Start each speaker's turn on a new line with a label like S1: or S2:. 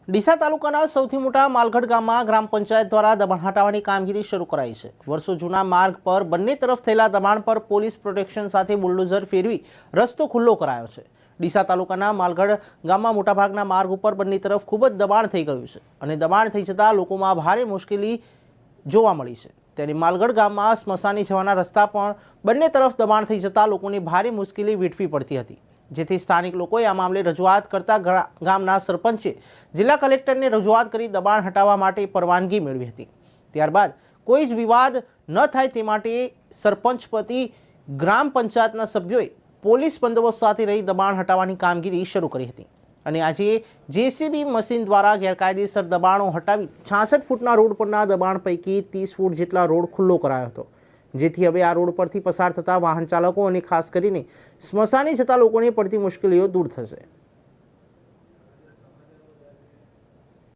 S1: ડીસા તાલુકાના સૌથી મોટા માલગઢ ગામમાં ગ્રામ પંચાયત દ્વારા દબાણ હટાવવાની કામગીરી શરૂ કરાઈ છે। વર્ષો જૂના માર્ગ પર બંને તરફ થયેલા દબાણ પર પોલીસ પ્રોટેક્શન સાથે બુલડોઝર ફેરવી રસ્તો ખુલ્લો કરાયો છે। ડીસા તાલુકાના માલગઢ ગામમાં મોટાભાગના માર્ગ ઉપર બંને તરફ ખૂબ જ દબાણ થઈ ગયું છે અને દબાણ થઈ જતાં લોકોમાં ભારે મુશ્કેલી જોવા મળી છે। ત્યારે માલગઢ ગામમાં સ્મશાને જવાના રસ્તા પણ બંને તરફ દબાણ થઈ જતાં લોકોને ભારે મુશ્કેલી વેઠવી પડતી હતી, જેથી સ્થાનિક લોકોએ આ મામલે રજૂઆત કરતા ગામના સરપંચે જિલ્લા કલેક્ટરને રજૂઆત કરી દબાણ હટાવવા માટે પરવાનગી મેળવી હતી। ત્યારબાદ કોઈ જ વિવાદ ન થાય તે માટે સરપંચ પતિ ગ્રામ પંચાયતના સભ્યોએ પોલીસ બંદોબસ્ત સાથે રહી દબાણ હટાવવાની કામગીરી શરૂ કરી હતી અને આજે જેસીબી મશીન દ્વારા ગેરકાયદેસર દબાણો હટાવી 66 ફૂટના રોડ પરના દબાણ પૈકી 30 ફૂટ જેટલા રોડ ખુલ્લો કરાયો હતો, જેથી હવે આ રોડ પરથી પસાર થતા વાહન ચાલકો અને ખાસ કરીને સ્મશાને જતા લોકોને પડતી મુશ્કેલીઓ દૂર થશે।